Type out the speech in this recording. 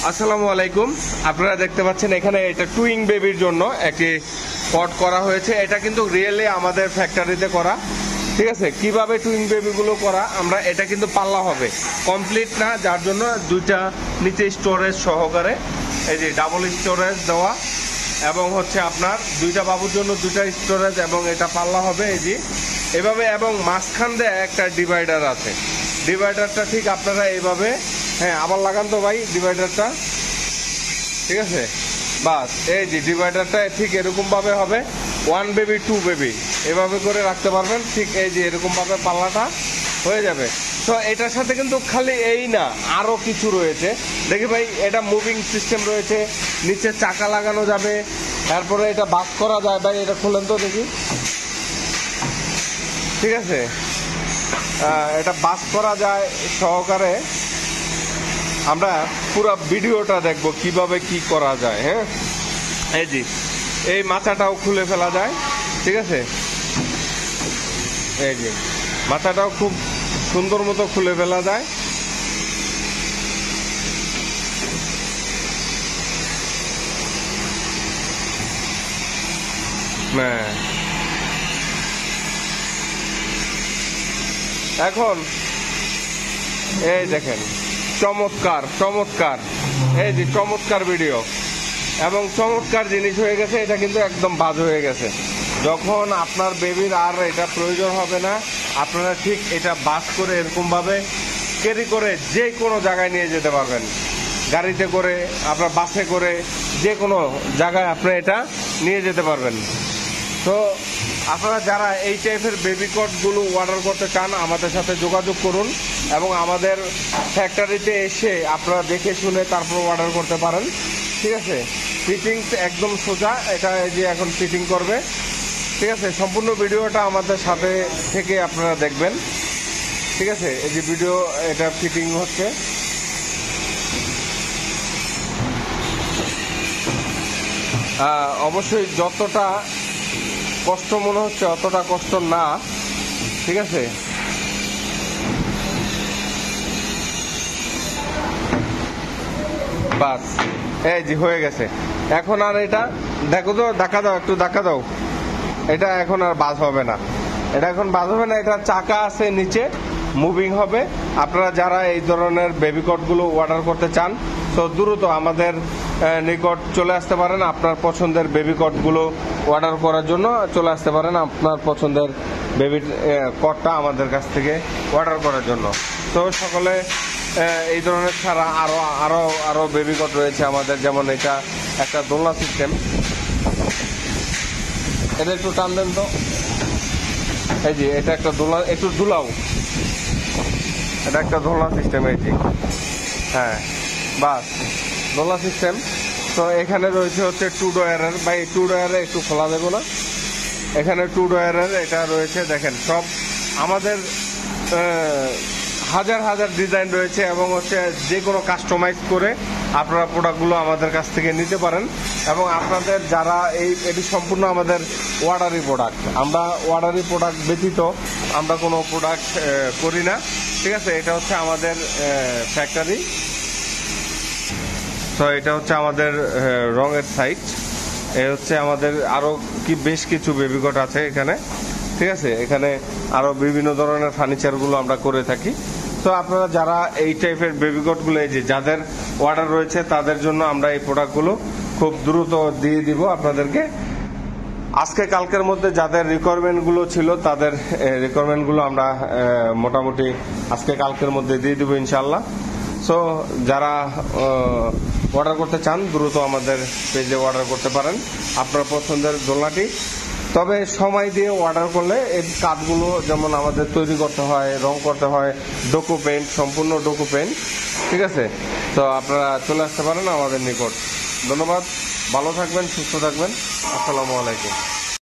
আসসালামু আলাইকুম। আপনারা দেখতে পাচ্ছেন এখানে এটা টুইং বেবির জন্য একটি পট করা হয়েছে। এটা কিন্তু রিয়েলি আমাদের ফ্যাক্টরিতে করা, ঠিক আছে। কিভাবে টুইং বেবিগুলো করা, আমরা এটা কিন্তু পাল্লা হবে, কমপ্লিট না, যার জন্য দুইটা নিচে স্টোরেজ সহকারে এই যে ডাবল স্টোরেজ দেওয়া, এবং হচ্ছে আপনার দুইটা বাবুর জন্য দুইটা স্টোরেজ, এবং এটা পাল্লা হবে এই যে এভাবে, এবং মাঝখান দিয়ে একটা ডিভাইডার আছে। ডিভাইডারটা ঠিক আপনারা এইভাবে, হ্যাঁ আবার লাগান তো ভাই ডিভাইডারটা, ঠিক আছে। বাস এই যে ডিভাইডারটা ঠিক এরকমভাবে হবে, 1 বেবি 2 বেবি এভাবে করে রাখতে পারবেন। ঠিক এই যে এরকমভাবে পাল্লাটা হয়ে যাবে। তো এটার সাথে কিন্তু খালি এই না, আরও কিছু রয়েছে। দেখি ভাই, এটা মুভিং সিস্টেম রয়েছে, নিচে চাকা লাগানো যাবে, তারপরে এটা বাস করা যায়। ভাই এটা খুলেন তো দেখি, ঠিক আছে। এটা বাস করা যায় সহকারে। আমরা পুরো ভিডিওটা দেখব কিভাবে কি করা যায়। হ্যাঁ, এই যে এই মাথাটাও খুলে ফেলা যায়, ঠিক আছে। এই যে মাথাটাও খুব সুন্দর মতো খুলে ফেলা যায়। হ্যাঁ, এখন এই দেখেন, চমৎকার চমৎকার, এই যে চমৎকার ভিডিও এবং চমৎকার জিনিস হয়ে গেছে। এটা কিন্তু একদম বাজ হয়ে গেছে। যখন আপনার বেবির আর এটা প্রয়োজন হবে না, আপনারা ঠিক এটা বাস করে এরকমভাবে ক্যারি করে যে কোনো জায়গায় নিয়ে যেতে পারবেন। গাড়িতে করে, আপনার বাসে করে, যে কোনো জায়গায় আপনি এটা নিয়ে যেতে পারবেন। তো আপনারা যারা এই টাইপের বেবি কটগুলো অর্ডার করতে চান, আমাদের সাথে যোগাযোগ করুন, এবং আমাদের ফ্যাক্টরিতে এসে আপনারা দেখে শুনে তারপর অর্ডার করতে পারেন, ঠিক আছে। ফিটিংস একদম সোজা, এটা এই যে এখন ফিটিং করবে, ঠিক আছে। সম্পূর্ণ ভিডিওটা আমাদের সাথে থেকে আপনারা দেখবেন, ঠিক আছে। এই যে ভিডিও, এটা ফিটিং হচ্ছে। অবশ্যই যতটা কষ্ট মনে হচ্ছে অতটা কষ্ট না, ঠিক আছে। বাস এই যে হয়ে গেছে। এখন আর এটা দেখো তো, ধাক্কা দাও, একটু ধাক্কা দাও। এটা এখন আর বাজ হবে না, এটা এখন বাজ হবে না। এটা চাকা আছে নিচে, মুভিং হবে। আপনারা যারা এই ধরনের বেবি কটগুলো অর্ডার করতে চান, তো দ্রুত আমাদের নিকট চলে আসতে পারেন। আপনার পছন্দের বেবি কটগুলো অর্ডার করার জন্য চলে আসতে পারেন, আপনার পছন্দের বেবি কটটা আমাদের কাছ থেকে অর্ডার করার জন্য। তো সকলে এই ধরনের ছাড়া আরো বেবি কট রয়েছে আমাদের, যেমন এটা একটা দোলনা সিস্টেম। এটা একটু টান দেন তো, এই যে এটা একটা দোলনা, একটু দুলাও, এটা একটা দোলনা সিস্টেম, এই যে, হ্যাঁ বাস দোলনা সিস্টেম। তো এখানে রয়েছে হচ্ছে 2 ডয়ারের, বা এই 2 ডয়ারে একটু খোলা দেবো না, এখানে 2 ডয়ারের এটা রয়েছে। দেখেন সব আমাদের হাজার হাজার ডিজাইন রয়েছে, এবং হচ্ছে যে কোনো কাস্টমাইজ করে আপনারা প্রোডাক্টগুলো আমাদের কাছ থেকে নিতে পারেন। এবং আপনাদের যারা এটি সম্পূর্ণ আমাদের অর্ডারি প্রোডাক্ট, আমরা অর্ডারি প্রোডাক্ট ব্যতীত আমরা কোনো প্রোডাক্ট করি না, ঠিক আছে। এটা হচ্ছে আমাদের ফ্যাক্টরি। তো এটা হচ্ছে আমাদের রঙের সাইট। এ হচ্ছে আমাদের আরো বেশ কিছু বেবি কট আছে এখানে, ঠিক আছে। এখানে আরো বিভিন্ন ধরনের ফার্নিচারগুলো আমরা করে থাকি। তো আপনারা যারা এই টাইপের বেবি কটগুলো, এই যে যাদের অর্ডার রয়েছে, তাদের জন্য আমরা এই প্রোডাক্টগুলো খুব দ্রুত দিয়ে দিব আপনাদেরকে। আজকে কালকের মধ্যে যাদের রিকোয়ারমেন্টগুলো ছিল, তাদের রিকোয়ারমেন্টগুলো আমরা মোটামুটি আজকে কালকের মধ্যে দিয়ে দিব ইনশাল্লাহ। সো যারা অর্ডার করতে চান, দ্রুত আমাদের পেজে অর্ডার করতে পারেন আপনার পছন্দের দোলনাটি। তবে সময় দিয়ে অর্ডার করলে এই কাঠগুলো যেমন আমাদের তৈরি করতে হয়, রং করতে হয়, ডোকো পেইন্ট, সম্পূর্ণ ডোকো পেইন্ট, ঠিক আছে। তো আপনারা চলে আসতে পারেন আমাদের নিকট। ধন্যবাদ, ভালো থাকবেন, সুস্থ থাকবেন। আসসালামু আলাইকুম।